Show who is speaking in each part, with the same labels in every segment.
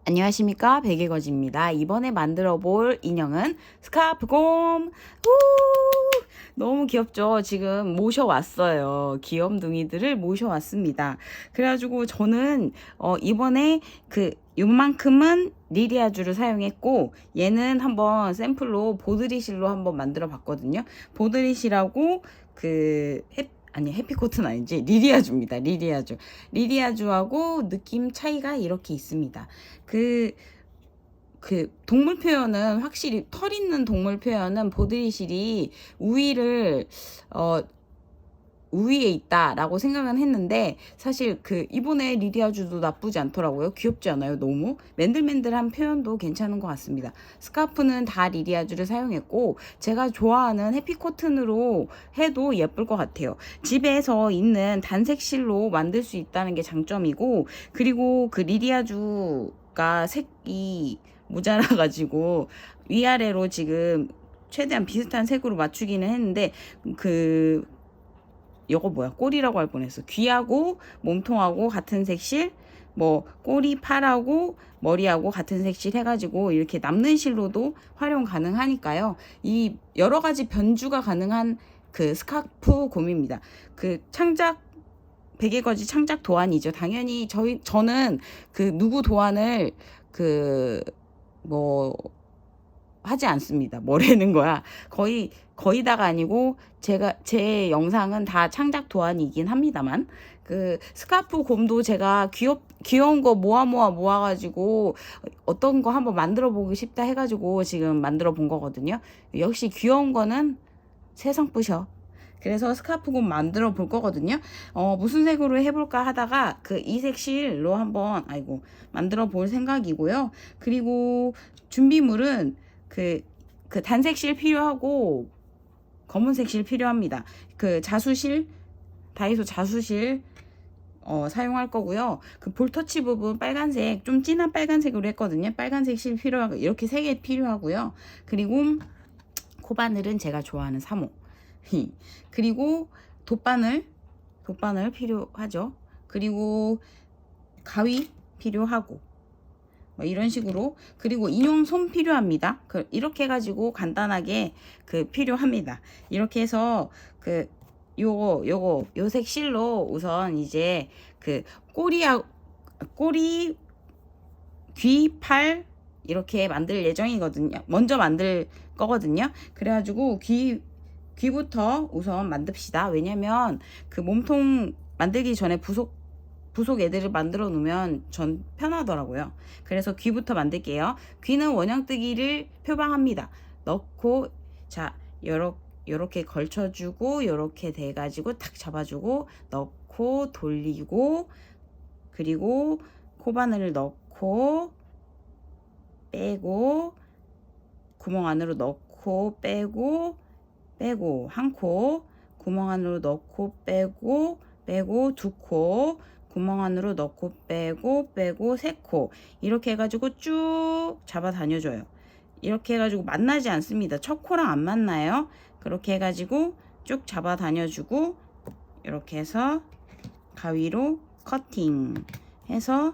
Speaker 1: 안녕하십니까, 백일거지입니다. 이번에 만들어 볼 인형은 스카프곰. 너무 귀엽죠? 지금 모셔왔어요. 귀염둥이들을 모셔왔습니다. 그래가지고 저는 이번에 요만큼은 리리아주를 사용했고, 얘는 한번 샘플로 보드리실로 한번 만들어 봤거든요. 보드리실하고 해피코트는 아니지, 리리아주입니다. 리리아주하고 느낌 차이가 이렇게 있습니다. 동물 표현은 확실히 털 있는 동물 표현은 보드리실이 우위에 있다라고 생각은 했는데, 사실 이번에 리디아주도 나쁘지 않더라고요. 귀엽지 않아요? 너무 맨들맨들한 표현도 괜찮은 것 같습니다. 스카프는 다 리디아주를 사용했고, 제가 좋아하는 해피코튼으로 해도 예쁠 것 같아요. 집에서 있는 단색실로 만들 수 있다는 게 장점이고, 그리고 리디아주가 색이 모자라가지고 위아래로 지금 최대한 비슷한 색으로 맞추기는 했는데, 요거 뭐야, 꼬리라고 할 뻔했어. 귀하고 몸통하고 같은 색실, 뭐 꼬리, 팔하고 머리하고 같은 색실 해가지고 이렇게 남는 실로도 활용 가능하니까요. 이 여러 가지 변주가 가능한 스카프 곰입니다. 창작 베개거지 창작 도안이죠. 당연히 저는 누구 도안을 뭐 하지 않습니다. 뭐라는 거야. 거의다가 아니고 제 영상은 다 창작 도안이긴 합니다만, 스카프 곰도 제가 귀여운 거 모아가지고 어떤 거 한번 만들어 보고 싶다 해가지고 지금 만들어 본 거거든요. 역시 귀여운 거는 세상 부셔. 그래서 스카프 곰 만들어 볼 거거든요. 무슨 색으로 해볼까 하다가 이색 실로 한번 만들어 볼 생각이고요. 그리고 준비물은 단색 실 필요하고 검은색 실 필요합니다. 자수실, 다이소 자수실 사용할 거고요. 볼터치 부분 빨간색, 좀 진한 빨간색으로 했거든요. 빨간색 실 필요하고, 이렇게 3개 필요하고요. 그리고 코바늘은 제가 좋아하는 3호. 그리고 돗바늘 필요하죠. 그리고 가위 필요하고, 뭐 이런 식으로. 그리고 인형 손 필요합니다. 이렇게 해가지고 간단하게 필요합니다. 이렇게 해서 요색 실로 우선 이제 꼬리, 귀, 팔 이렇게 만들 예정이거든요. 먼저 만들 거거든요. 그래가지고 귀부터 우선 만듭시다. 왜냐면 몸통 만들기 전에 부속 애들을 만들어 놓으면 전 편하더라고요. 그래서 귀부터 만들게요. 귀는 원형뜨기를 표방합니다. 넣고, 자, 요렇게 걸쳐주고, 요렇게 돼가지고 탁 잡아주고, 넣고 돌리고, 그리고 코바늘을 넣고 빼고, 구멍 안으로 넣고 빼고 한 코, 구멍 안으로 넣고 빼고 2코, 구멍 안으로 넣고 빼고 3코, 이렇게 해가지고 쭉 잡아 다녀줘요. 이렇게 해가지고 만나지 않습니다. 첫 코랑 안 만나요. 그렇게 해가지고 쭉 잡아 다녀주고, 이렇게 해서 가위로 커팅 해서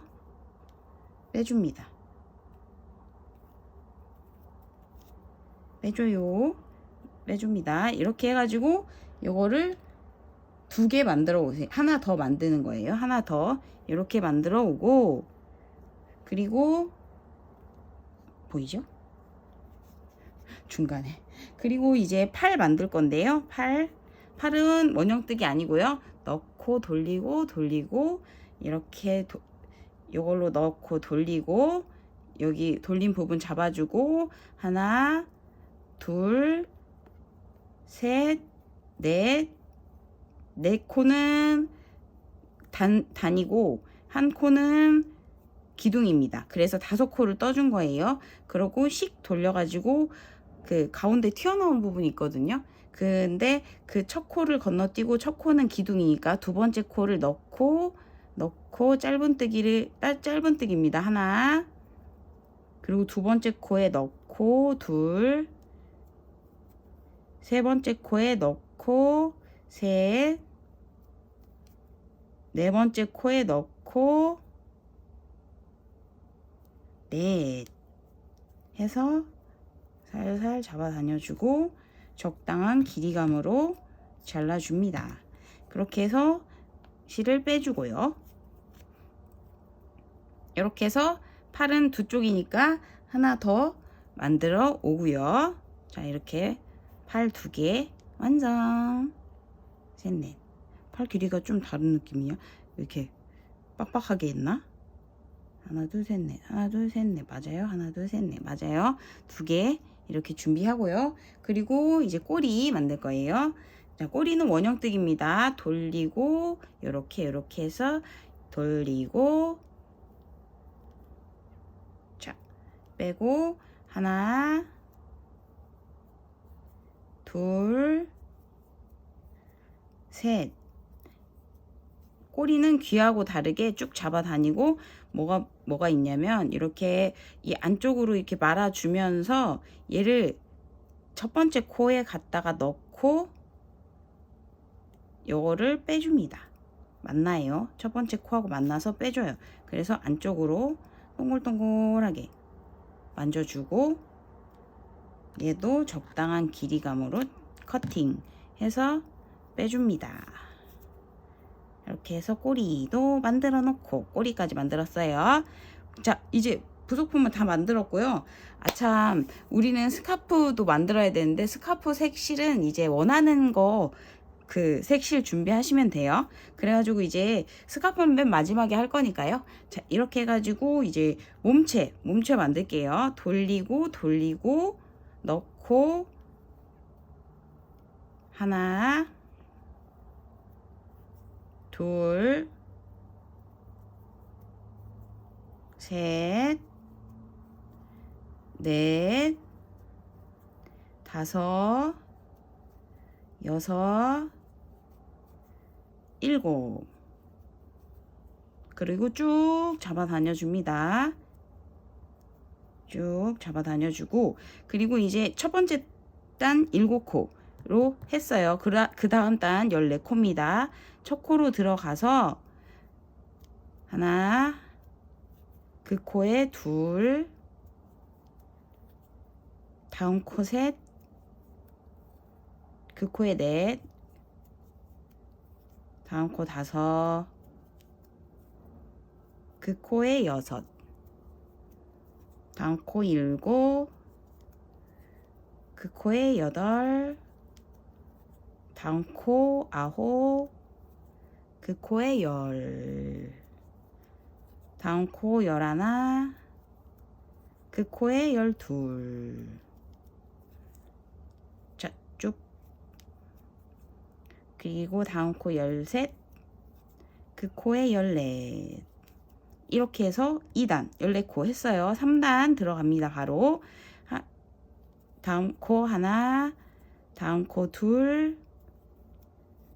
Speaker 1: 빼줍니다. 빼줍니다. 이렇게 해가지고 요거를 2개 만들어 오세요. 하나 더 만드는 거예요. 하나 더 이렇게 만들어 오고, 그리고 보이죠? 중간에. 그리고 이제 팔 만들 건데요. 팔은 원형뜨기 아니고요. 넣고 돌리고 이렇게 요걸로 넣고 돌리고, 여기 돌린 부분 잡아주고, 하나, 둘, 셋, 넷 코는 단이고 한 코는 기둥입니다. 그래서 5코를 떠준 거예요. 그러고 씩 돌려가지고 가운데 튀어나온 부분이 있거든요. 근데 첫 코를 건너뛰고, 첫 코는 기둥이니까 2번째 코를 넣고 짧은뜨기입니다. 하나, 그리고 2번째 코에 넣고 세 번째 코에 넣고 셋, 네 번째 코에 넣고 넷 해서 살살 잡아다녀주고 적당한 길이감으로 잘라줍니다. 그렇게 해서 실을 빼주고요. 이렇게 해서 팔은 두 쪽이니까 하나 더 만들어 오고요. 자, 이렇게 팔 두 개 완성. 셋, 넷. 팔 길이가 좀 다른 느낌이야. 이렇게 빡빡하게 했나? 하나, 둘, 셋, 넷. 하나, 둘, 셋, 넷. 맞아요. 하나, 둘, 셋, 넷. 맞아요. 두 개 이렇게 준비하고요. 그리고 이제 꼬리 만들 거예요. 자, 꼬리는 원형뜨기입니다. 돌리고 이렇게 해서 돌리고, 자, 빼고 하나, 둘, 셋. 꼬리는 귀하고 다르게 쭉 잡아 다니고 뭐가 있냐면 이렇게 이 안쪽으로 이렇게 말아주면서 얘를 첫 번째 코에 갖다가 넣고 요거를 빼줍니다. 만나요. 첫 번째 코하고 만나서 빼줘요. 그래서 안쪽으로 동글동글하게 만져주고 얘도 적당한 길이감으로 커팅해서 빼줍니다. 이렇게 해서 꼬리도 만들어 놓고 꼬리까지 만들었어요. 자, 이제 부속품은 다 만들었고요. 참, 우리는 스카프도 만들어야 되는데 스카프 색실은 이제 원하는 거 그 색실 준비하시면 돼요. 그래가지고 이제 스카프는 맨 마지막에 할 거니까요. 자, 이렇게 해가지고 이제 몸체 만들게요. 돌리고 넣고 하나, 둘, 셋, 넷, 다섯, 여섯, 일곱. 그리고 쭉 잡아 다녀줍니다. 쭉 잡아 다녀주고, 그리고 이제 첫 번째 단 7코로 했어요. 그 다음 단 14코입니다. 첫 코로 들어가서 하나, 그 코에 둘, 다음 코 셋, 그 코에 넷, 다음 코 다섯, 그 코에 여섯, 다음 코 일곱, 그 코에 여덟, 다음 코 아홉, 그 코에 열, 다음 코 열하나, 그 코에 12. 자, 쭉. 그리고 다음 코 13, 그 코에 14. 이렇게 해서 2단 14코 했어요. 3단 들어갑니다. 바로 다음 코 하나, 다음 코 둘,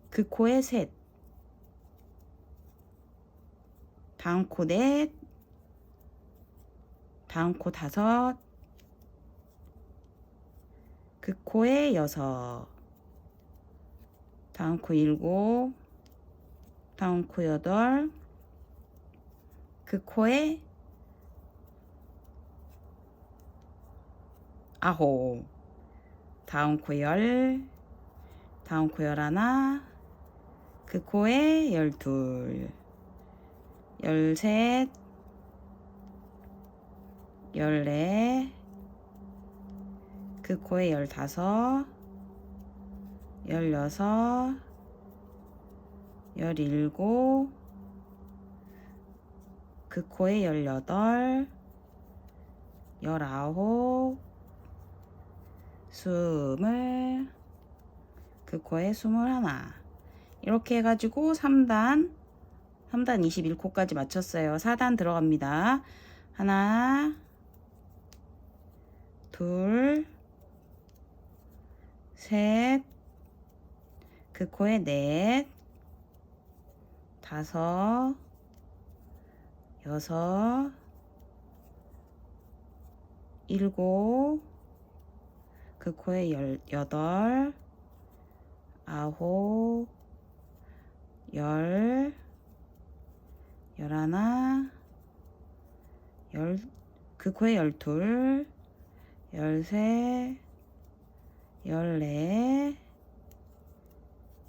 Speaker 1: 그 코에 셋, 다음 코 넷, 다음 코 다섯, 그 코에 여섯, 다음 코 일곱, 다음 코 여덟, 그 코에 아홉, 다음 코 열, 다음 코 열하나, 그 코에 12, 13, 14, 그 코에 15, 16, 17, 그 코에 18, 19, 20, 그 코에 21. 이렇게 해가지고 3단 21코까지 마쳤어요. 4단 들어갑니다. 하나, 둘, 셋, 그 코에 넷, 다섯, 여섯, 일곱, 그 코에 18, 아홉, 열, 열하나, 그 그 코에 12, 13, 14,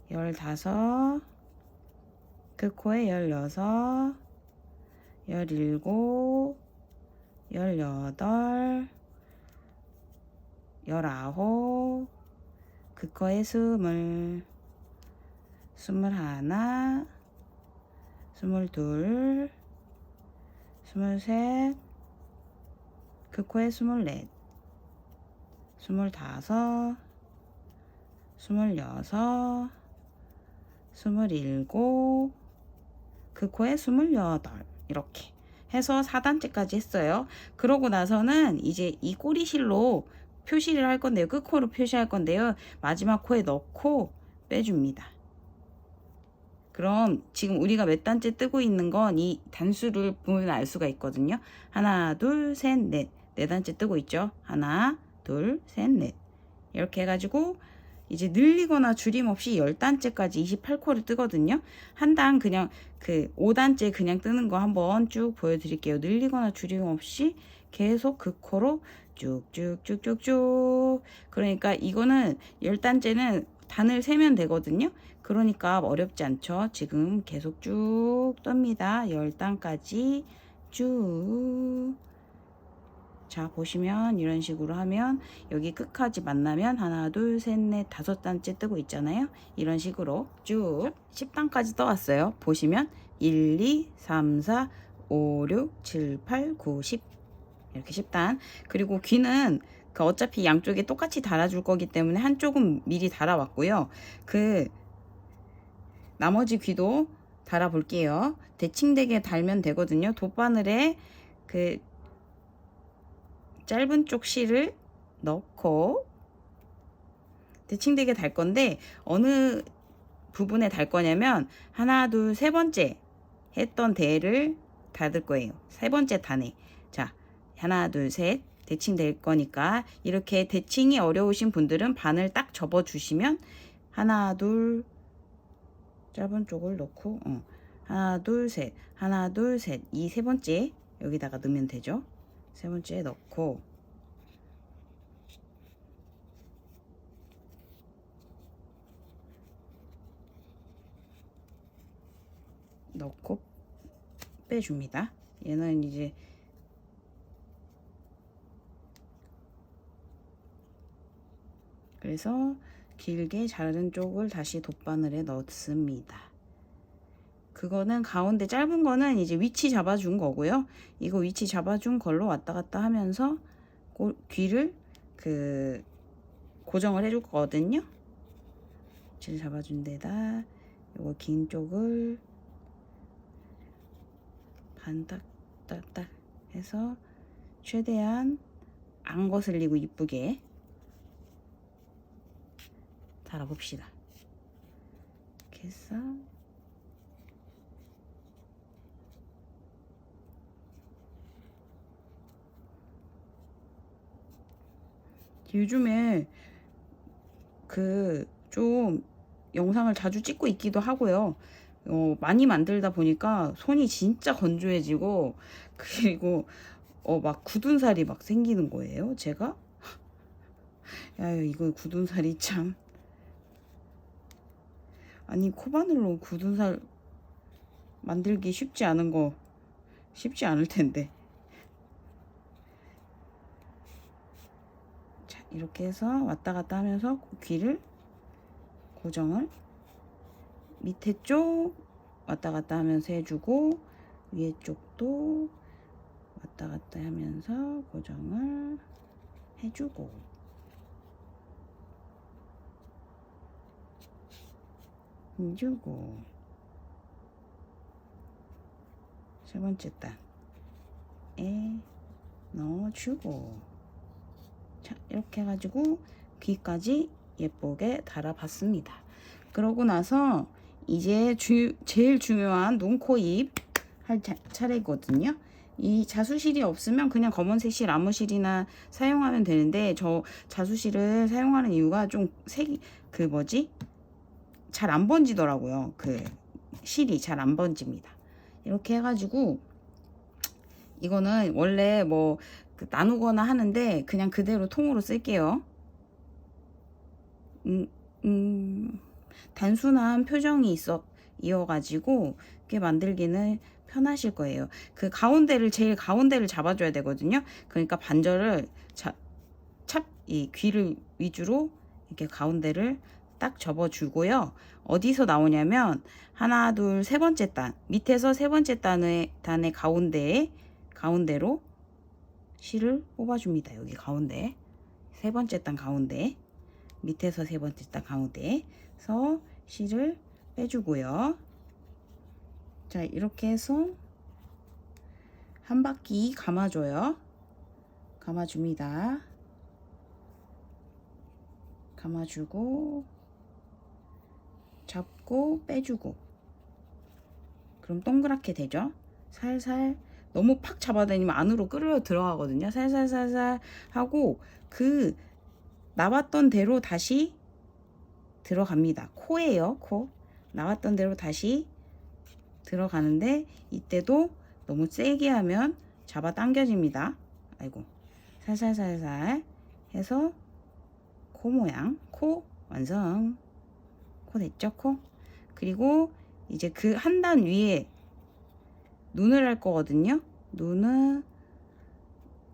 Speaker 1: 15, 그 코에 16, 17, 18, 19, 그 코에 20, 21, 22, 23, 그 코에 24, 25, 26, 27, 그 코에 28 이렇게 해서 4단째까지 했어요. 그러고 나서는 이제 이 꼬리실로 표시를 할 건데요. 끝코로 표시할 건데요. 마지막 코에 넣고 빼줍니다. 그럼 지금 우리가 몇 단째 뜨고 있는 건 이 단수를 보면 알 수가 있거든요. 하나, 둘, 셋, 넷. 네 단째 뜨고 있죠. 하나, 둘, 셋, 넷. 이렇게 해가지고 이제 늘리거나 줄임 없이 10단째까지 28코를 뜨거든요. 한 단 그냥 그 5단째 그냥 뜨는 거 한번 쭉 보여드릴게요. 늘리거나 줄임 없이 계속 그 코로 쭉쭉쭉쭉쭉. 그러니까 이거는 10단째는 단을 세면 되거든요. 그러니까 어렵지 않죠. 지금 계속 쭉 뜹니다. 10단까지 쭉. 자, 보시면 이런 식으로 하면 여기 끝까지 만나면 하나, 둘, 셋, 넷, 5단째 뜨고 있잖아요. 이런 식으로 쭉 10단까지 떠왔어요. 보시면 1, 2, 3, 4, 5, 6, 7, 8, 9, 10 이렇게 10단. 그리고 귀는 그 어차피 양쪽에 똑같이 달아줄 거기 때문에 한쪽은 미리 달아왔고요. 그 나머지 귀도 달아 볼게요. 대칭되게 달면 되거든요. 돗바늘에 그 짧은 쪽 실을 넣고 대칭되게 달 건데 어느 부분에 달 거냐면 하나, 둘, 세 번째 했던 대를 닫을 거예요. 세 번째 단에. 자, 하나, 둘, 셋 대칭될 거니까 이렇게 대칭이 어려우신 분들은 바늘 딱 접어 주시면 하나, 둘 짧은 쪽을 넣고 하나, 둘, 셋 하나, 둘, 셋 이 세 번째 여기다가 넣으면 되죠. 세 번째 넣고 빼줍니다. 얘는 이제 그래서 길게 자른 쪽을 다시 돗바늘에 넣습니다. 그거는 가운데 짧은 거는 이제 위치 잡아준 거고요. 이거 위치 잡아준 걸로 왔다 갔다 하면서 귀를 그 고정을 해줄 거거든요. 위치를 잡아준 데다 요거 긴 쪽을 반딱딱딱 해서 최대한 안 거슬리고 이쁘게 달아봅시다. 이렇게 해서 요즘에 그 좀 영상을 자주 찍고 있기도 하고요. 많이 만들다 보니까 손이 진짜 건조해지고 그리고 막 굳은 살이 막 생기는 거예요. 제가 야 이거 굳은 살이 참 아니 코바늘로 굳은 살 만들기 쉽지 않을 텐데. 자, 이렇게 해서 왔다 갔다 하면서 귀를 고정을 밑에 쪽 왔다 갔다 하면서 해주고 위에 쪽도 왔다 갔다 하면서 고정을 해주고 해주고 세 번째 단에 넣어주고 자 이렇게 해가지고 귀까지 예쁘게 달아봤습니다. 그러고 나서 이제 제일 중요한 눈, 코, 입 할 차례거든요. 이 자수실이 없으면 그냥 검은색 실 아무실이나 사용하면 되는데 저 자수실을 사용하는 이유가 좀 색이 그 뭐지? 잘 안 번지더라고요. 그 실이 잘 안 번집니다. 이렇게 해가지고 이거는 원래 뭐 나누거나 하는데 그냥 그대로 통으로 쓸게요. 단순한 표정이 이어가지고 이렇게 만들기는 편하실 거예요. 그 제일 가운데를 잡아줘야 되거든요. 그러니까 반절을 이 귀를 위주로 이렇게 가운데를 딱 접어주고요. 어디서 나오냐면 하나, 둘, 세 번째 단 밑에서 세 번째 단의 가운데로 실을 뽑아줍니다. 여기 가운데 세 번째 단 가운데 밑에서 세 번째 단 가운데에서 실을 빼주고요. 자, 이렇게 해서 한 바퀴 감아줘요. 감아줍니다. 감아주고 잡고 빼주고, 그럼 동그랗게 되죠. 살살, 너무 팍 잡아다니면 안으로 끌어 들어가거든요. 살살살살 하고 그 나왔던 대로 다시 들어갑니다. 코예요. 코 나왔던 대로 다시 들어가는데 이때도 너무 세게 하면 잡아 당겨집니다. 아이고, 살살살살 해서 코 모양, 코 완성. 코 됐죠? 코. 그리고 이제 그 한 단 위에 눈을 할 거거든요. 눈은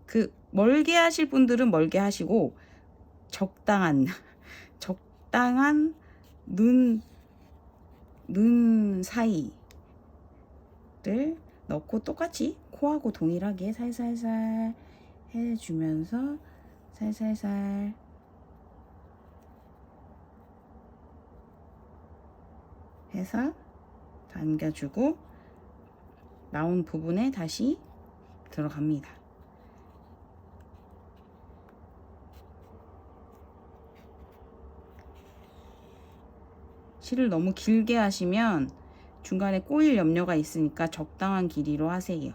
Speaker 1: 그 멀게 하실 분들은 멀게 하시고 적당한 눈 사이를 넣고 똑같이 코하고 동일하게 살살살 해주면서 살살살 해서 당겨주고 나온 부분에 다시 들어갑니다. 실을 너무 길게 하시면 중간에 꼬일 염려가 있으니까 적당한 길이로 하세요.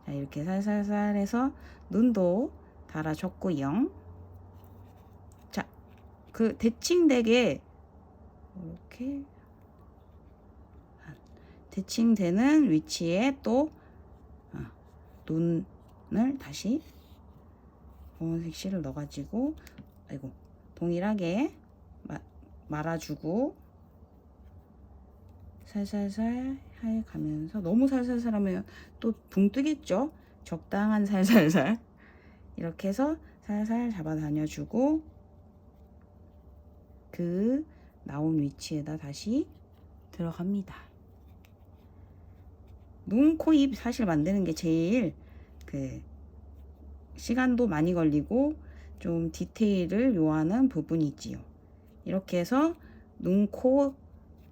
Speaker 1: 자, 이렇게 살살살 해서 눈도 달아줬고요. 자, 그 대칭되게 이렇게 대칭되는 위치에 또 눈을 다시 검은색 실을 넣어가지고 아이고 동일하게 말아주고 살살살 해가면서, 너무 살살살 하면 또 붕 뜨겠죠. 적당한 살살살 이렇게 해서 살살 잡아 다녀주고 그 나온 위치에다 다시 들어갑니다. 눈, 코, 입 사실 만드는 게 제일 시간도 많이 걸리고 좀 디테일을 요하는 부분이지요. 이렇게 해서 눈, 코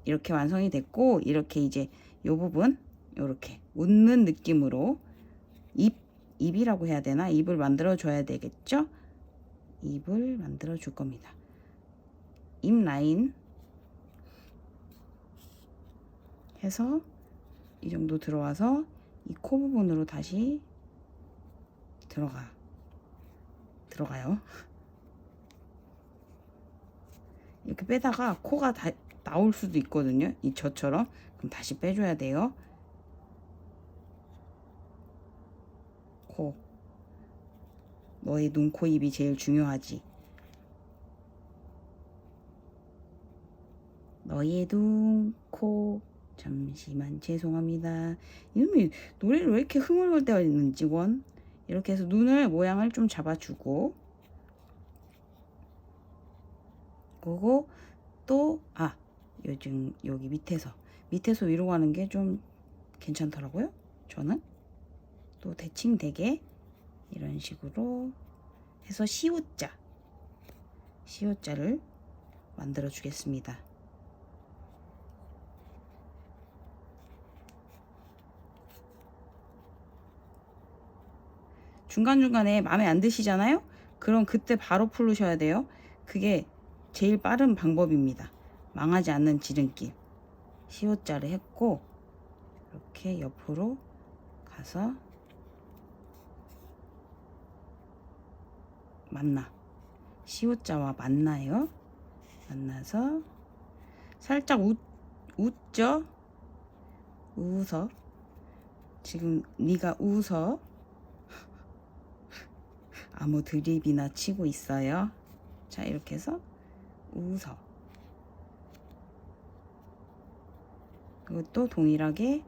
Speaker 1: 이렇게 완성이 됐고, 이렇게 이제 요 부분 이렇게 웃는 느낌으로 입이라고 해야 되나? 입을 만들어 줘야 되겠죠? 입을 만들어 줄 겁니다. 입 라인 해서 이 정도 들어와서 이 코 부분으로 다시 들어가요. 이렇게 빼다가 코가 다 나올 수도 있거든요. 저처럼. 그럼 다시 빼줘야 돼요. 코. 너의 눈, 코, 입이 제일 중요하지. 너의 눈, 코. 잠시만 죄송합니다. 이놈이 노래를 왜 이렇게 흥얼거릴 때가 있는지 원. 이렇게 해서 눈을 모양을 좀 잡아주고, 그리고 또 요즘 여기 밑에서 위로 가는 게 좀 괜찮더라고요. 저는 또 대칭되게 이런 식으로 해서 시옷자를 만들어 주겠습니다. 중간중간에 마음에 안 드시잖아요? 그럼 그때 바로 풀으셔야 돼요. 그게 제일 빠른 방법입니다. 망하지 않는 지름길. 시옷자를 했고 이렇게 옆으로 가서 시옷자와 만나요. 만나서 살짝 웃죠? 웃어. 지금 네가 웃어. 아무 드립이나 치고 있어요. 자, 이렇게 해서 웃어. 이것도 동일하게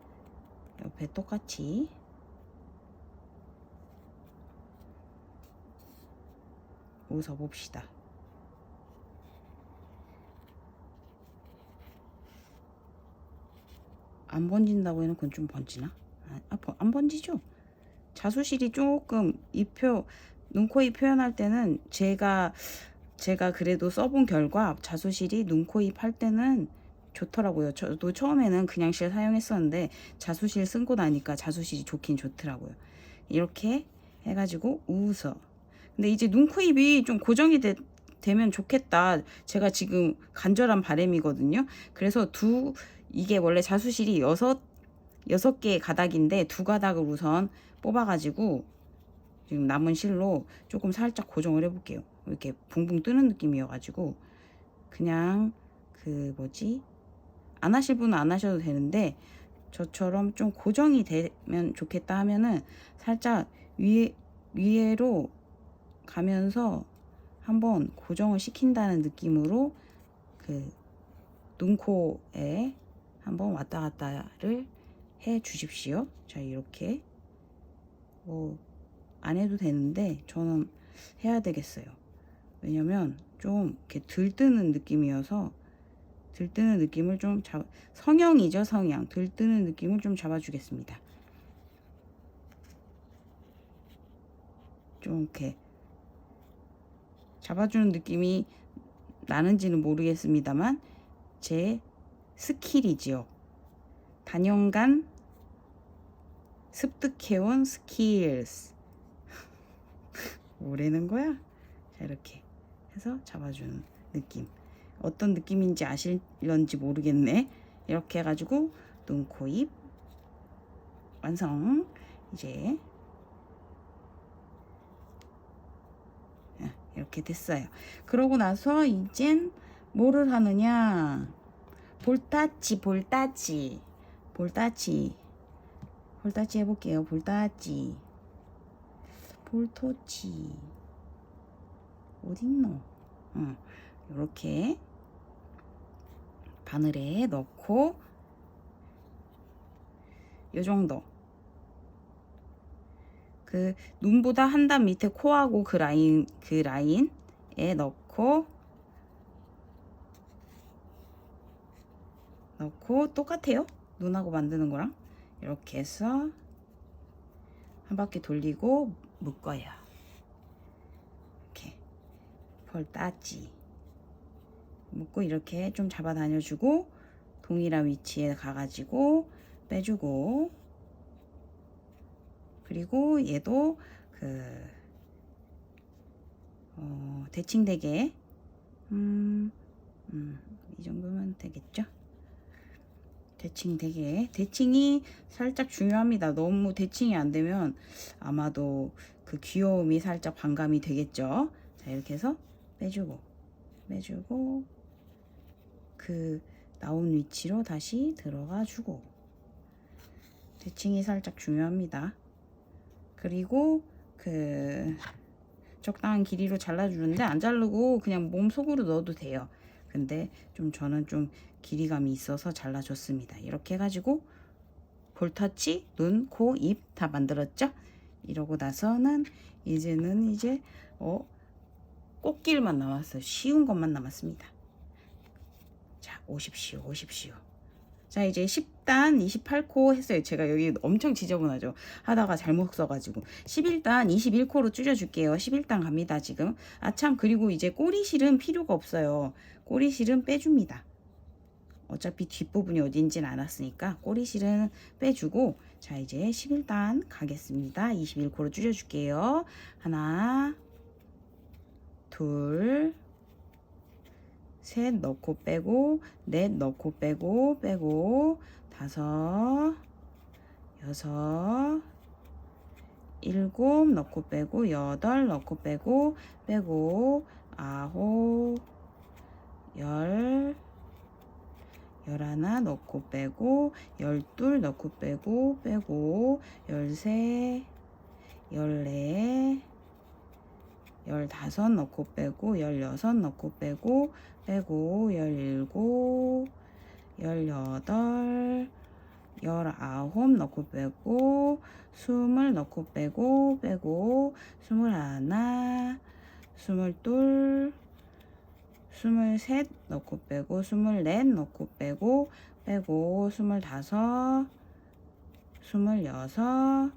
Speaker 1: 옆에 똑같이 웃어 봅시다. 안 번진다고 해놓고 좀 번지나? 안 번지죠? 자수실이 조금 눈, 코, 입 표현할 때는 제가 그래도 써본 결과 자수실이 눈, 코, 입 할 때는 좋더라고요. 저도 처음에는 그냥 실 사용했었는데 자수실 쓴고 나니까 자수실이 좋긴 좋더라고요. 이렇게 해가지고 웃어. 근데 이제 눈, 코, 입이 좀 고정이 되면 좋겠다. 제가 지금 간절한 바람이거든요. 그래서 이게 원래 자수실이 6개의 가닥인데 2가닥을 우선 뽑아가지고 지금 남은 실로 조금 살짝 고정을 해볼게요. 이렇게 붕붕 뜨는 느낌이어가지고 그냥 안 하실 분은 안 하셔도 되는데 저처럼 좀 고정이 되면 좋겠다 하면은 살짝 위에로 가면서 한번 고정을 시킨다는 느낌으로 눈, 코에 한번 왔다 갔다를 해 주십시오. 자, 이렇게 안 해도 되는데 저는 해야 되겠어요. 왜냐면 좀 이렇게 들뜨는 느낌이어서 들뜨는 느낌을 좀 성형이죠, 성형. 들뜨는 느낌을 좀 잡아주겠습니다. 좀 이렇게 잡아주는 느낌이 나는지는 모르겠습니다만 제 스킬이지요. 단연간 습득해온 스킬스. 뭐라는 거야? 자, 이렇게 해서 잡아주는 느낌. 어떤 느낌인지 아실런지 모르겠네. 이렇게 해가지고 눈, 코, 입 완성. 이제 이렇게 됐어요. 그러고 나서 이젠 뭐를 하느냐? 볼따치 해볼게요. 볼터치 어딨노? 이렇게 바늘에 넣고 요 정도 눈보다 한 단 밑에 코하고 그 라인에 넣고 똑같아요. 눈하고 만드는 거랑 이렇게 해서 한 바퀴 돌리고 묶어요. 이렇게 볼따치 묶고 이렇게 좀 잡아 다녀주고 동일한 위치에 가가지고 빼주고 그리고 얘도 대칭되게 이 정도면 되겠죠? 대칭이 살짝 중요합니다. 너무 대칭이 안 되면 아마도 귀여움이 살짝 반감이 되겠죠. 자, 이렇게 해서 빼주고 나온 위치로 다시 들어가 주고 대칭이 살짝 중요합니다. 그리고 적당한 길이로 잘라주는데 안 자르고 그냥 몸속으로 넣어도 돼요. 근데 저는 좀 길이감이 있어서 잘라줬습니다. 이렇게 해가지고 볼터치, 눈, 코, 입 다 만들었죠? 이러고 나서는 이제 꽃길만 남았어요. 쉬운 것만 남았습니다. 자, 오십시오. 자, 이제 10단 28코 했어요. 제가 여기 엄청 지저분하죠. 하다가 잘못 써가지고 11단 21코로 줄여줄게요. 11단 갑니다 지금. 참, 그리고 이제 꼬리실은 필요가 없어요. 꼬리실은 빼줍니다. 어차피 뒷부분이 어딘지는 알았으니까 꼬리실은 빼주고 자, 이제 11단 가겠습니다. 21코로 줄여줄게요. 하나, 둘, 셋 넣고 빼고, 넷 넣고 빼고, 다섯, 여섯, 일곱 넣고 빼고, 여덟 넣고 빼고, 아홉, 열, 열하나 넣고 빼고, 열둘 넣고 빼고, 열세, 열네, 15 넣고 빼고 16 넣고 빼고 17 18 19 넣고 빼고 20 넣고 빼고 21 22 23 넣고 빼고 24 넣고 빼고 25 26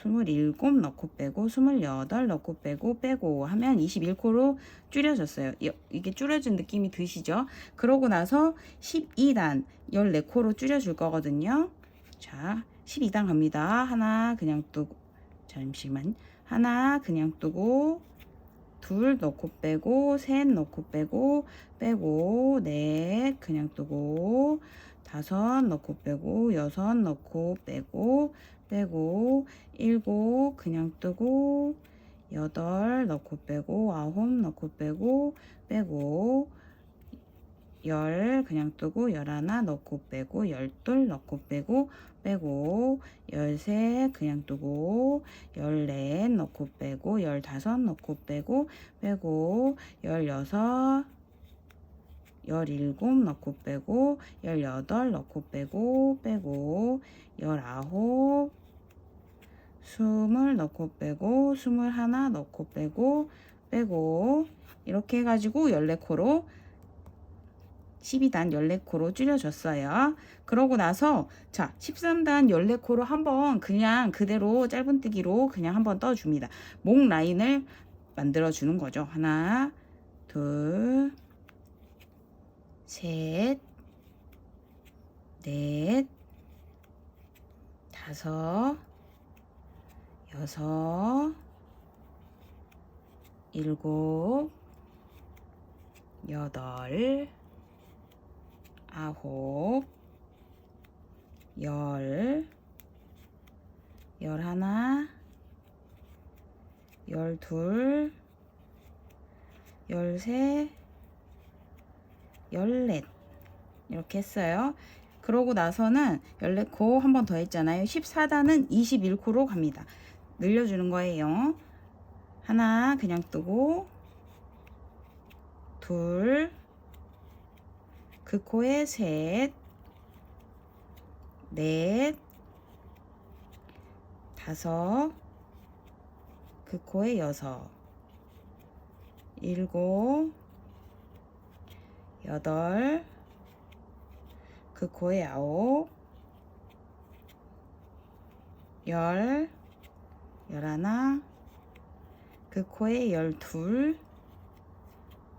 Speaker 1: 27 넣고 빼고 28 넣고 빼고 하면 21코로 줄여졌어요. 이게 줄여진 느낌이 드시죠? 그러고 나서 12단 14코로 줄여줄 거거든요. 자, 12단 갑니다. 하나 그냥 두고, 잠시만, 하나 그냥 두고, 둘 넣고 빼고, 셋 넣고 빼고 넷 그냥 두고, 다섯 넣고 빼고, 여섯 넣고 빼고 일곱 그냥 뜨고, 여덟 넣고 빼고, 아홉 넣고 빼고 열 그냥 뜨고, 열하나 넣고 빼고, 열둘 넣고 빼고 열셋 그냥 뜨고, 열넷 넣고 빼고, 열다섯 넣고 빼고 열여섯 열일곱 넣고 빼고, 열여덟 넣고 빼고 열아홉 20 넣고 빼고 21 넣고 빼고 이렇게 해가지고 14코로 12단 14코로 줄여줬어요. 그러고 나서 자 13단 14코로 한번 그냥 그대로 짧은뜨기로 그냥 한번 떠줍니다. 목 라인을 만들어 주는 거죠. 하나 둘 셋 넷 다섯 여섯 일곱 여덟 아홉 열하나 열둘 열셋 열넷 이렇게 했어요. 그러고 나서는 14코 한 번 더 했잖아요. 14단은 21코로 갑니다. 늘려주는 거예요. 하나 그냥 뜨고, 둘 그 코에 셋 넷 다섯 그 코에 여섯 일곱 여덟 그 코에 아홉 열하나 그 코에 열둘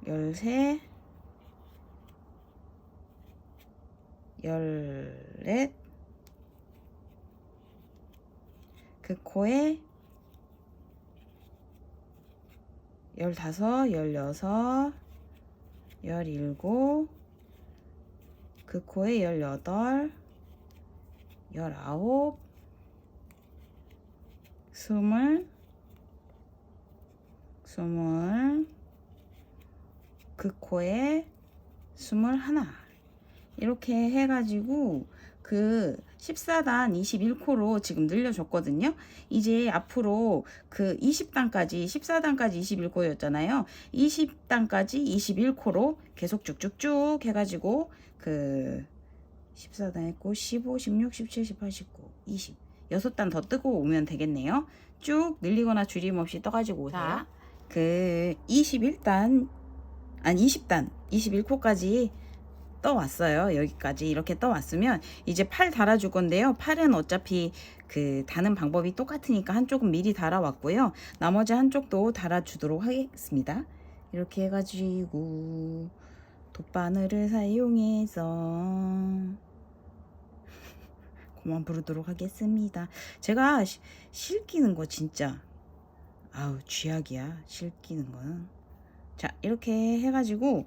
Speaker 1: 열셋 열넷 그 코에 열다섯 열여섯 열일곱 그 코에 열여덟 열아홉 스물 그 코에 21 이렇게 해가지고 그 14단 21코로 지금 늘려줬거든요. 이제 앞으로 그 20단까지 14단까지 21코였잖아요. 20단까지 21코로 계속 쭉쭉쭉 해가지고 그 14단 했고 15, 16, 17, 18, 19, 20 6단 더 뜨고 오면 되겠네요. 쭉 늘리거나 줄임없이 떠가지고 오세요. 자, 그 21단 아니 20단 21코까지 떠왔어요. 여기까지 이렇게 떠왔으면 이제 팔 달아줄 건데요. 팔은 어차피 그 다는 방법이 똑같으니까 한쪽은 미리 달아왔고요. 나머지 한쪽도 달아주도록 하겠습니다. 이렇게 해가지고 돗바늘을 사용해서 그만 부르도록 하겠습니다. 제가 실기는 거 진짜 아우 쥐약이야. 실기는 거는. 자 이렇게 해가지고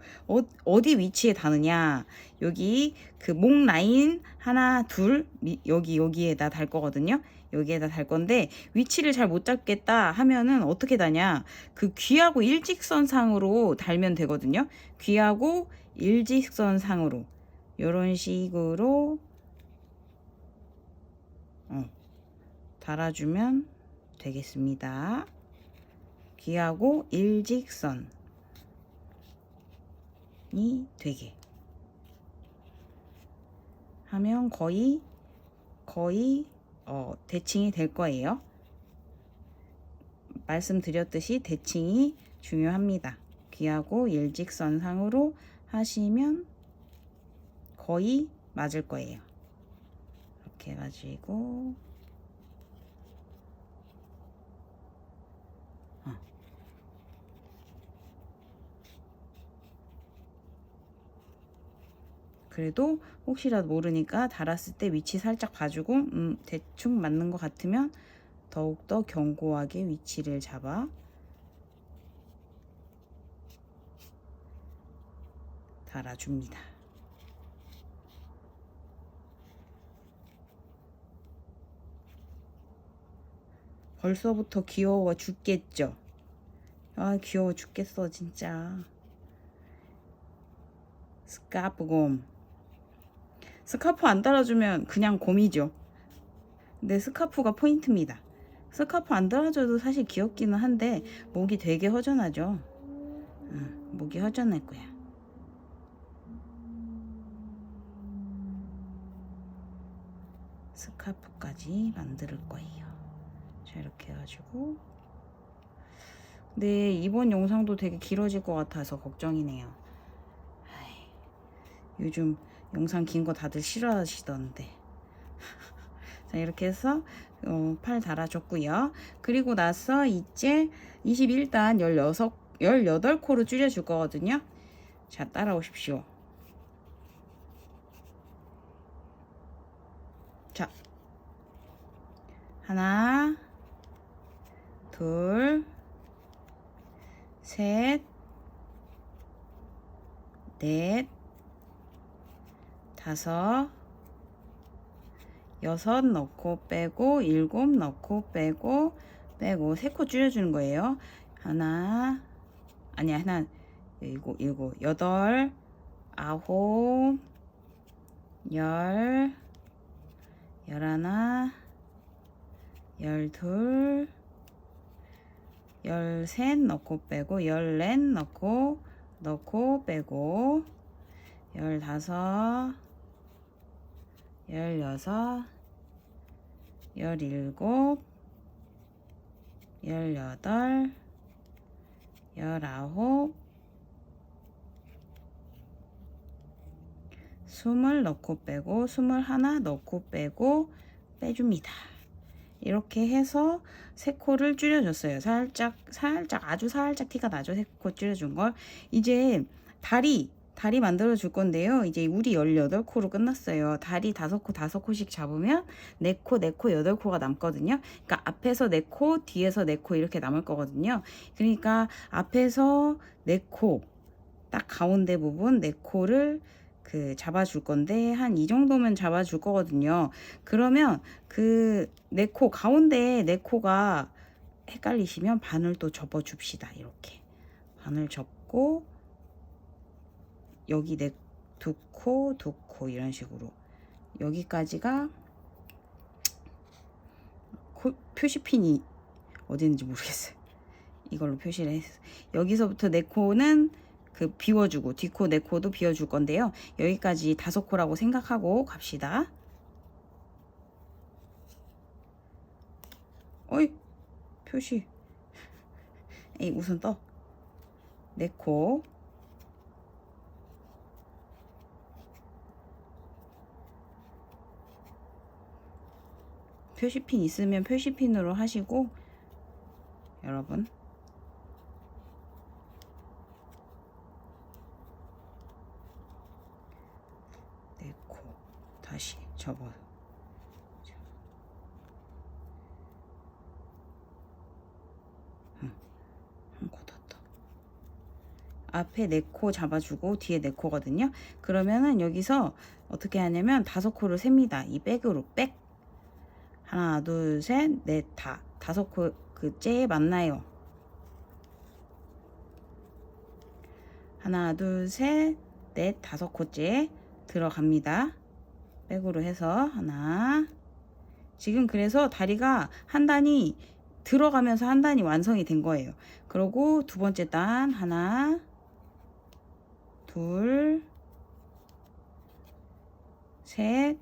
Speaker 1: 어디 위치에 다느냐, 여기 그 목 라인 하나 둘 여기에다 달 거거든요. 여기에다 달 건데 위치를 잘 못 잡겠다 하면은 어떻게 다냐, 그 귀하고 일직선상으로 달면 되거든요. 귀하고 일직선상으로 요런 식으로 달아주면 되겠습니다. 귀하고 일직선이 되게 하면 거의 대칭이 될 거예요. 말씀드렸듯이 대칭이 중요합니다. 귀하고 일직선상으로 하시면 거의 맞을 거예요. 이렇게 해가지고 그래도 혹시라도 모르니까 달았을 때 위치 살짝 봐주고 대충 맞는 것 같으면 더욱더 견고하게 위치를 잡아 달아줍니다. 벌써부터 귀여워 죽겠죠? 아, 귀여워 죽겠어 진짜. 스카프 곰. 스카프 안 달아주면 그냥 곰이죠. 근데 스카프가 포인트입니다. 스카프 안 달아줘도 사실 귀엽기는 한데 목이 되게 허전하죠. 목이 허전할 거야. 스카프까지 만들 거예요. 자, 이렇게 해가지고. 근데 이번 영상도 되게 길어질 것 같아서 걱정이네요. 요즘 영상 긴 거 다들 싫어하시던데. 자, 이렇게 해서 팔 달아줬고요. 그리고 나서 이제 21단 18코로 줄여줄 거거든요. 자, 따라오십시오. 자, 하나, 둘, 셋, 넷, 다섯, 여섯 넣고 빼고, 일곱 넣고 빼고 3코 줄여주는 거예요. 하나, 일곱, 여덟, 아홉, 열, 열하나, 열둘, 열셋 넣고 빼고, 열넷 넣고 빼고, 열다섯, 열여섯, 열일곱, 열여덟, 열아홉, 20 넣고 빼고, 21 넣고 빼고 빼줍니다. 이렇게 해서 3코를 줄여줬어요. 살짝 아주 살짝 티가 나죠. 3코 줄여준 걸. 이제 다리 만들어 줄 건데요. 이제 우리 18코로 끝났어요. 다리 5코 잡으면 4코 8코가 남거든요. 그러니까 앞에서 4코, 뒤에서 4코 이렇게 남을 거거든요. 그러니까 앞에서 4코, 딱 가운데 부분 4코를 잡아줄 건데 한 이 정도면 잡아줄 거거든요. 그러면 그 4코 가운데 4코가 헷갈리시면 반을 또 접어 줍시다. 이렇게 반을 접고 여기 2코 이런 식으로 여기까지가 표시핀이 어디 있는지 모르겠어요. 이걸로 표시를 했어요. 여기서부터 4코는 비워주고 뒷코 4코도 비워줄 건데요. 여기까지 5코라고 생각하고 갑시다. 어이 표시 에이 우선 떠 4코 표시핀 있으면 표시핀으로 하시고 여러분 다시 접어 한 코 더. 앞에 4코 잡아주고 뒤에 4코거든요. 그러면은 여기서 어떻게 하냐면 5코를 셉니다. 이 백으로 하나 둘 셋 넷 다 5코 째에 맞나요. 하나 둘 셋 넷 5코째 들어갑니다. 백으로 해서 하나. 지금 그래서 다리가 한 단이 들어가면서 한 단이 완성이 된 거예요. 그리고 두 번째 단 하나, 둘, 셋,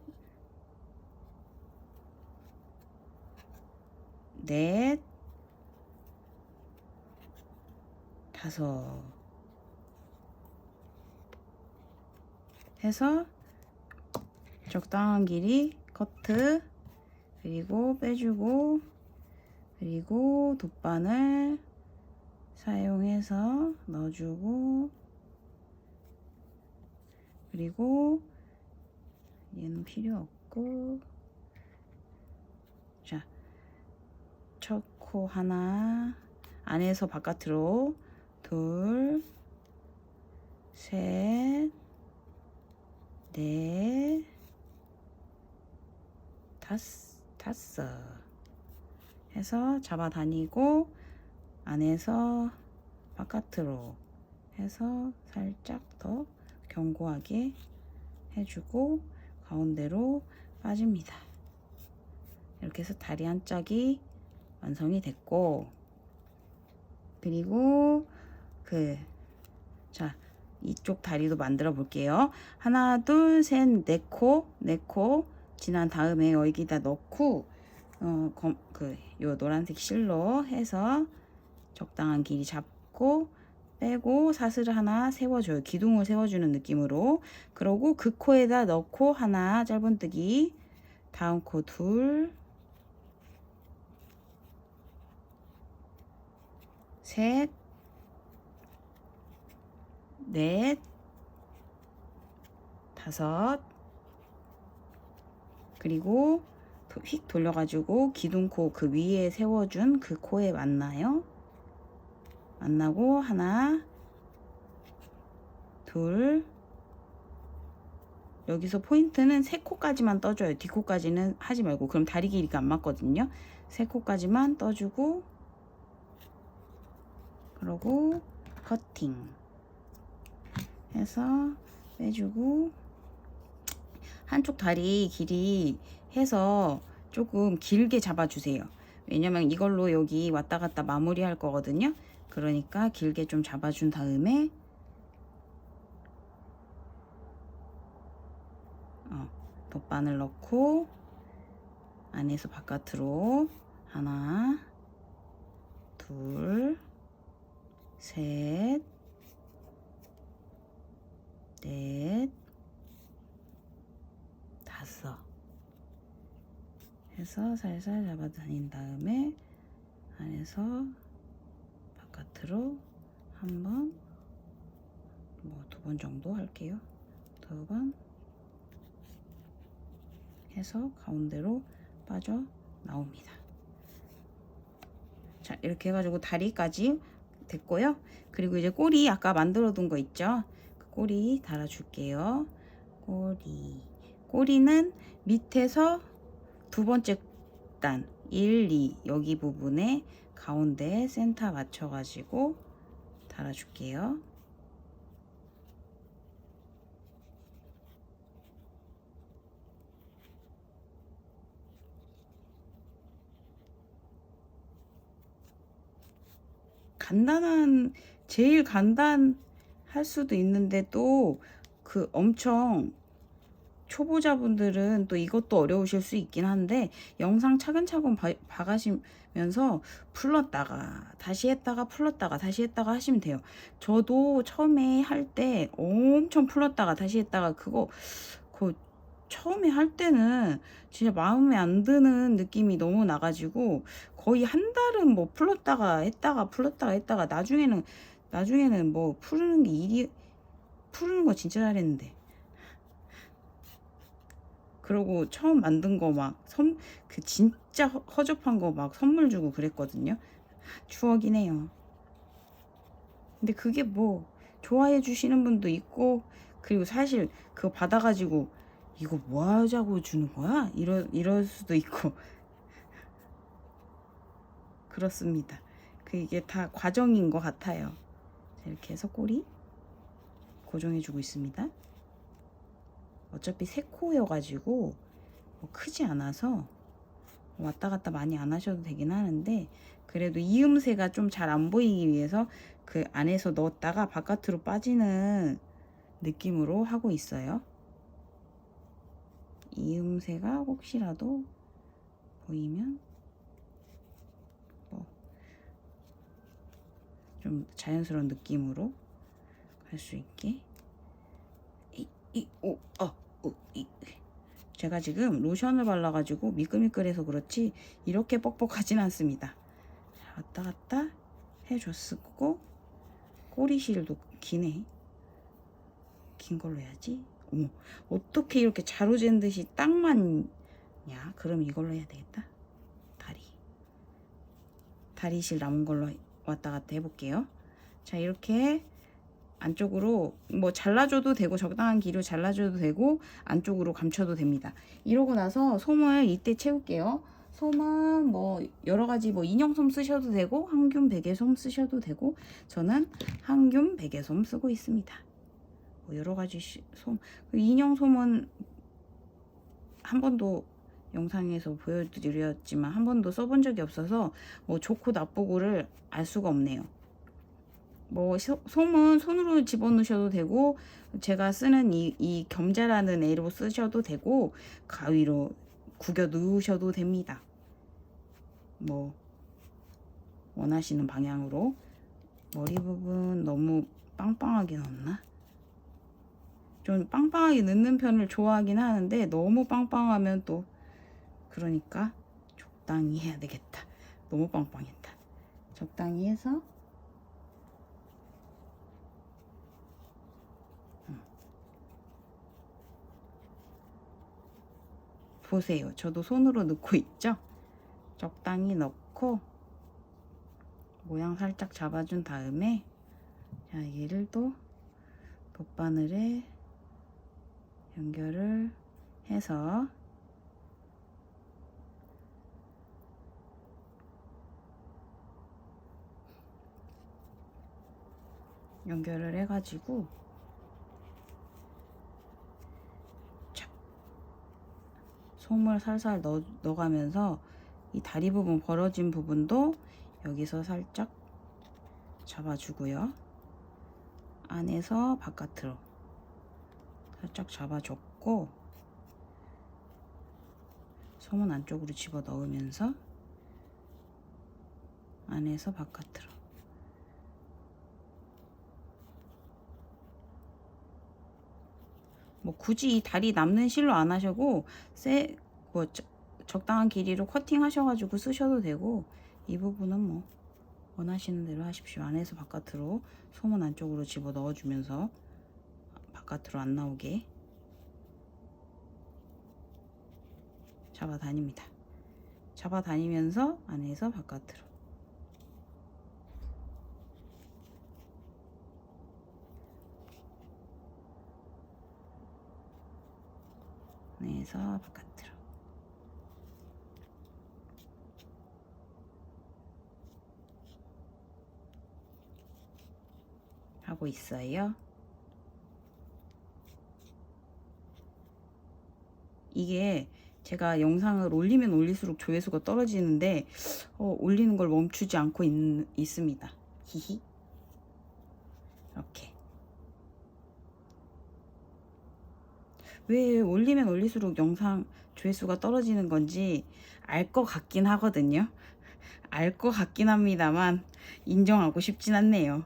Speaker 1: 넷, 다섯 해서 적당한 길이 커트, 그리고 빼주고, 그리고 돗바늘 사용해서 넣어주고, 그리고 얘는 필요 없고, 자, 첫 코 하나, 안에서 바깥으로 둘, 셋, 넷, 다섯 해서 잡아 다니고, 안에서 바깥으로 해서 살짝 더 견고하게 해주고 가운데로 빠집니다. 이렇게 해서 다리 한 짝이 완성이 됐고, 그리고 자, 이쪽 다리도 만들어 볼게요. 하나, 둘, 셋, 네 코 지난 다음에 여기다 넣고, 요 노란색 실로 해서 적당한 길이 잡고 빼고 사슬을 하나 세워줘요. 기둥을 세워주는 느낌으로. 그러고 그 코에다 넣고 하나 짧은뜨기, 다음 코 둘, 셋, 넷, 다섯, 그리고 휙 돌려가지고 기둥코 그 위에 세워준 그 코에 만나요. 만나고 하나, 둘, 여기서 포인트는 세 코까지만 떠줘요. 뒷코까지는 하지 말고, 그럼 다리 길이가 안 맞거든요. 세 코까지만 떠주고, 그러고 커팅 해서 빼주고, 한쪽 다리 길이 해서 조금 길게 잡아주세요. 왜냐면 이걸로 여기 왔다 갔다 마무리 할 거거든요. 그러니까 길게 좀 잡아준 다음에 돗바늘 넣고 안에서 바깥으로 하나, 둘, 셋, 넷, 다섯 해서 살살 잡아 다닌 다음에 안에서 바깥으로 한 번, 두 번 정도 할게요. 두 번 해서 가운데로 빠져 나옵니다. 자, 이렇게 해가지고 다리까지 됐고요. 그리고 이제 꼬리 아까 만들어 둔 거 있죠? 그 꼬리 달아줄게요. 꼬리는 밑에서 두 번째 단 1, 2 여기 부분에 가운데 센터 맞춰가지고 달아줄게요. 제일 간단할 수도 있는데 또 엄청 초보자분들은 또 이것도 어려우실 수 있긴 한데, 영상 차근차근 봐가시면서 풀렀다가 다시 했다가 풀렀다가 다시 했다가 하시면 돼요. 저도 처음에 할 때 엄청 풀렀다가 다시 했다가 처음에 할 때는 진짜 마음에 안 드는 느낌이 너무 나가지고 거의 한 달은 뭐 풀렀다가 했다가 나중에는 뭐 푸는 거 진짜 잘했는데, 그리고 처음 만든 거 진짜 허접한 거 선물 주고 그랬거든요. 추억이네요. 근데 그게 좋아해 주시는 분도 있고, 그리고 사실 그거 받아가지고 이거 뭐 하자고 주는 거야? 이럴 수도 있고 그렇습니다. 이게 다 과정인 것 같아요. 이렇게 해서 꼬리 고정해 주고 있습니다. 어차피 새 코여가지고 크지 않아서 왔다 갔다 많이 안 하셔도 되긴 하는데, 그래도 이음새가 좀 잘 안 보이기 위해서 그 안에서 넣었다가 바깥으로 빠지는 느낌으로 하고 있어요. 이음새가 혹시라도 보이면 좀 자연스러운 느낌으로 갈 수 있게. 제가 지금 로션을 발라가지고 미끌미끌해서 그렇지 이렇게 뻑뻑하진 않습니다. 왔다 갔다 해줬고, 꼬리실도 기네. 긴 걸로 해야지. 어머, 어떻게 이렇게 자루 잰 듯이 딱 맞냐? 그럼 이걸로 해야 되겠다. 다리실 남은 걸로 왔다 갔다 해볼게요. 자, 이렇게 안쪽으로 뭐 잘라줘도 되고 적당한 길이로 잘라줘도 되고 안쪽으로 감춰도 됩니다. 이러고 나서 솜을 이때 채울게요. 솜은 뭐 여러가지 뭐 인형솜 쓰셔도 되고 항균 베개솜 쓰셔도 되고 저는 항균 베개솜 쓰고 있습니다. 뭐 여러가지 솜, 인형솜은 한 번도 영상에서 보여드렸지만 한 번도 써본 적이 없어서 뭐 좋고 나쁘고를 알 수가 없네요. 뭐 솜은 손으로 집어넣으셔도 되고 제가 쓰는 이 겸자라는 애로 쓰셔도 되고 가위로 구겨 넣으셔도 됩니다. 뭐 원하시는 방향으로. 머리 부분 너무 빵빵하게 넣었나? 좀 빵빵하게 넣는 편을 좋아하긴 하는데 너무 빵빵하면 또 그러니까 적당히 해야 되겠다. 너무 빵빵했다. 적당히 해서 보세요. 저도 손으로 넣고 있죠? 적당히 넣고 모양 살짝 잡아준 다음에 자, 얘를 또 돗바늘에 연결을 해서 연결을 해가지고 솜을 살살 넣어가면서 이 다리 부분 벌어진 부분도 여기서 살짝 잡아주고요. 안에서 바깥으로 살짝 잡아줬고 솜은 안쪽으로 집어 넣으면서 안에서 바깥으로 뭐 굳이 이 다리 남는 실로 안 하시고 뭐 적당한 길이로 커팅 하셔가지고 쓰셔도 되고 이 부분은 뭐 원하시는 대로 하십시오. 안에서 바깥으로 솜은 안쪽으로 집어 넣어주면서 바깥으로 안 나오게 잡아다닙니다. 잡아다니면서 안에서 바깥으로 안에서 바깥으로 하고 있어요. 이게 제가 영상을 올리면 올릴수록 조회수가 떨어지는데 올리는 걸 멈추지 않고 있습니다. 히히. 이렇게 왜 올리면 올릴수록 영상 조회수가 떨어지는 건지 알 것 같긴 하거든요. 알 것 같긴 합니다만 인정하고 싶진 않네요.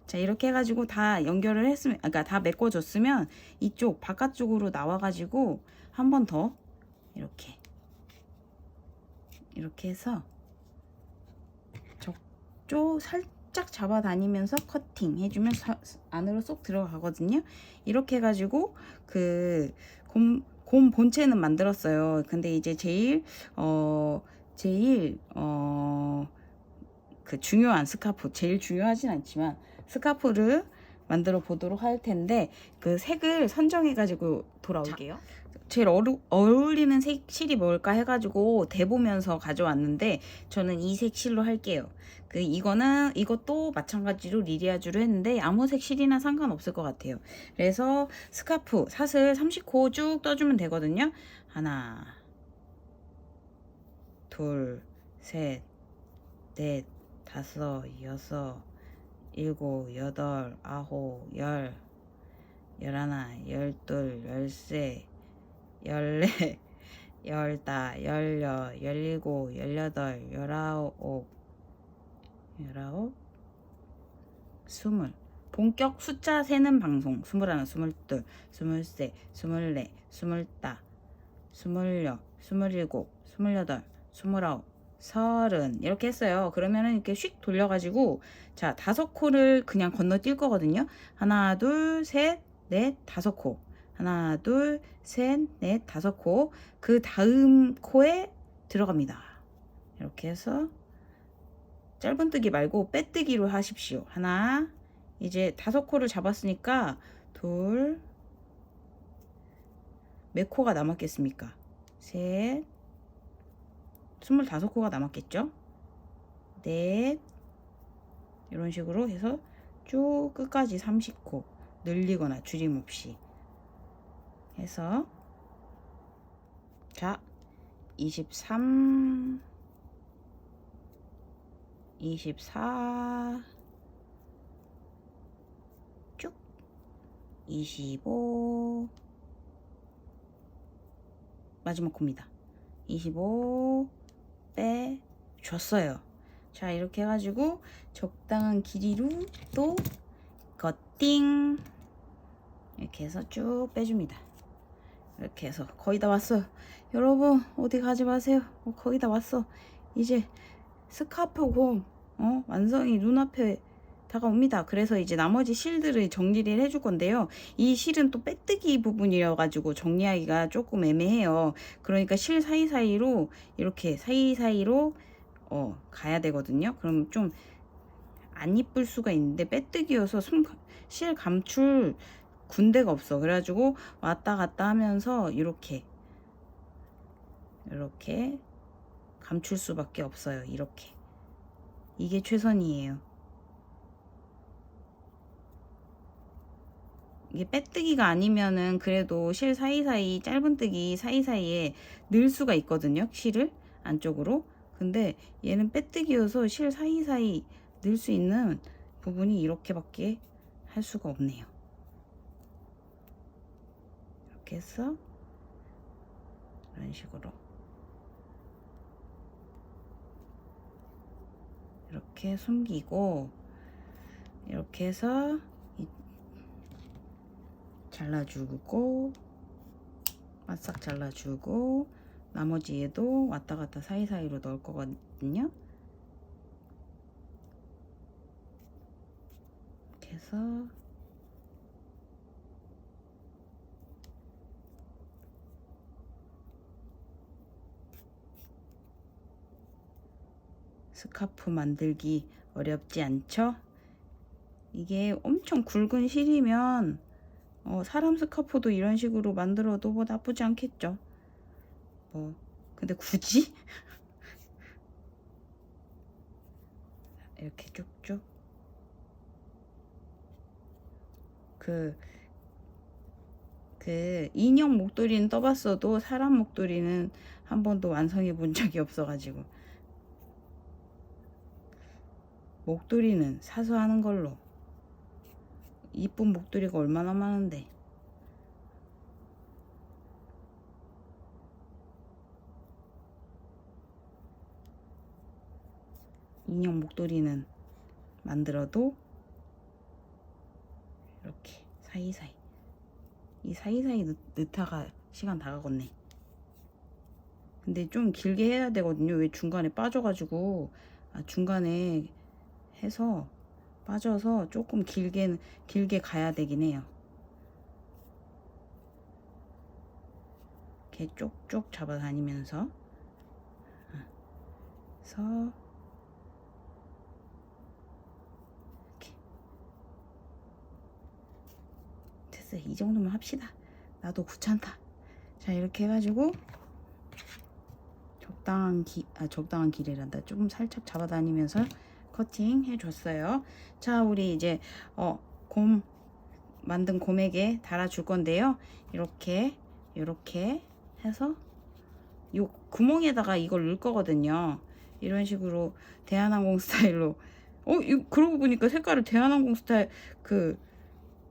Speaker 1: 자, 이렇게 해가지고 다 연결을 했으면, 그러니까 다 메꿔줬으면 이쪽 바깥쪽으로 나와가지고 한 번 더 이렇게 해서 저쪽 살짝 잡아다니면서 커팅 해주면 안으로 쏙 들어가거든요. 이렇게 해가지고 그 곰 본체는 만들었어요. 근데 이제 제일 그 중요한 스카프, 제일 중요하진 않지만 스카프를 만들어 보도록 할 텐데 그 색을 선정해 가지고 돌아올게요. 제일 어울리는 색실이 뭘까 해가지고 대보면서 가져왔는데 저는 이 색실로 할게요. 이것도 마찬가지로 리리아주로 했는데 아무 색실이나 상관없을 것 같아요. 그래서 스카프 사슬 30코 쭉 떠주면 되거든요. 하나, 둘, 셋, 넷, 다섯, 여섯, 일곱, 여덟, 아홉, 열, 열하나, 열둘, 열세, 열넷, 열다, 열여, 열일곱, 열여덟, 열아홉, 스물. 본격 숫자 세는 방송. 스물하나, 스물둘, 스물세, 스물넷, 스물다, 스물여, 스물일곱, 스물여덟, 스물아홉, 서른. 이렇게 했어요. 그러면은 이렇게 휙 돌려가지고, 자, 5코를 그냥 건너뛸 거거든요. 하나, 둘, 셋, 넷, 5코. 하나, 둘, 셋, 넷, 5코. 그 다음 코에 들어갑니다. 이렇게 해서 짧은뜨기 말고 빼뜨기로 하십시오. 하나, 이제 5코를 잡았으니까 둘, 몇 코가 남았겠습니까? 셋, 25코가 남았겠죠? 넷, 이런 식으로 해서 쭉 끝까지 30코 늘리거나 줄임없이 해서, 자, 23, 24, 쭉 25, 마지막 코입니다. 25 빼줬어요. 자, 이렇게 해가지고 적당한 길이로 또 커팅 이렇게 해서 쭉 빼줍니다. 이렇게 해서 거의 다 왔어요. 여러분 어디 가지 마세요. 거의 다 왔어. 이제 스카프 곰 완성이 눈앞에 다가옵니다. 그래서 이제 나머지 실들을 정리를 해줄 건데요. 이 실은 또 빼뜨기 부분이라 가지고 정리하기가 조금 애매해요. 그러니까 실 사이사이로 이렇게 사이사이로 가야 되거든요. 그럼 좀 안 이쁠 수가 있는데 빼뜨기여서 실 감출 군데가 없어. 그래가지고 왔다 갔다 하면서 이렇게 감출 수밖에 없어요. 이렇게. 이게 최선이에요. 이게 빼뜨기가 아니면은 그래도 실 사이사이 짧은뜨기 사이사이에 넣을 수가 있거든요. 실을 안쪽으로. 근데 얘는 빼뜨기여서 실 사이사이 넣을 수 있는 부분이 이렇게밖에 할 수가 없네요. 이렇게 해서 이런 식으로 이렇게 숨기고, 이렇게 해서 잘라주고, 바싹 잘라주고, 나머지 얘도 왔다 갔다 사이사이로 넣을 거거든요. 이렇게 해서 스카프 만들기 어렵지 않죠? 이게 엄청 굵은 실이면 사람 스카프도 이런 식으로 만들어도 뭐 나쁘지 않겠죠. 근데 굳이 이렇게 쭉쭉 그 인형 목도리는 떠봤어도 사람 목도리는 한 번도 완성해 본 적이 없어가지고, 목도리는 사서 하는 걸로. 이쁜 목도리가 얼마나 많은데. 인형 목도리는 만들어도 이렇게 사이사이, 이 사이사이 넣다가 시간 다 가겠네. 근데 좀 길게 해야 되거든요. 왜 중간에 빠져가지고, 중간에 해서 빠져서 조금 길게 가야 되긴 해요. 이렇게 쪽쪽 잡아다니면서 그래서 이렇게 됐어요. 이 정도면 합시다. 나도 귀찮다. 자, 이렇게 해가지고 적당한 길이란다. 조금 살짝 잡아다니면서 커팅 해줬어요. 자, 우리 이제 만든 곰에게 달아줄 건데요. 이렇게 해서 요 구멍에다가 이걸 넣을 거거든요. 이런 식으로 대한항공 스타일로 그러고 보니까 색깔을 대한항공 스타일 그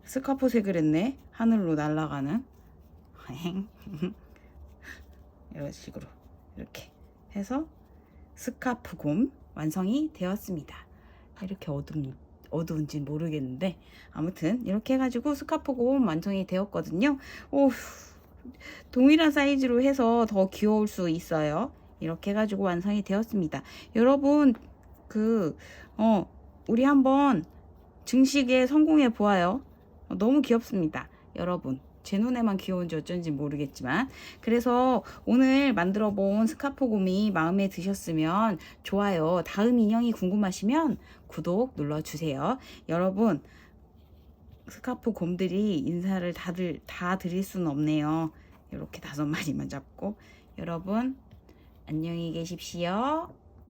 Speaker 1: 스카프색을 했네. 하늘로 날아가는 이런 식으로 이렇게 해서 스카프 곰 완성이 되었습니다. 이렇게 어두운지 모르겠는데 아무튼 이렇게 해가지고 스카프 곰 완성이 되었거든요. 동일한 사이즈로 해서 더 귀여울 수 있어요. 이렇게 해가지고 완성이 되었습니다. 여러분 우리 한번 증식에 성공해 보아요. 너무 귀엽습니다. 여러분 제 눈에만 귀여운지 어쩐지 모르겠지만 그래서 오늘 만들어 본 스카프 곰이 마음에 드셨으면 좋아요, 다음 인형이 궁금하시면 구독 눌러주세요. 여러분 스카프 곰들이 인사를 다 드릴 수는 없네요. 이렇게 5마리만 잡고 여러분 안녕히 계십시오.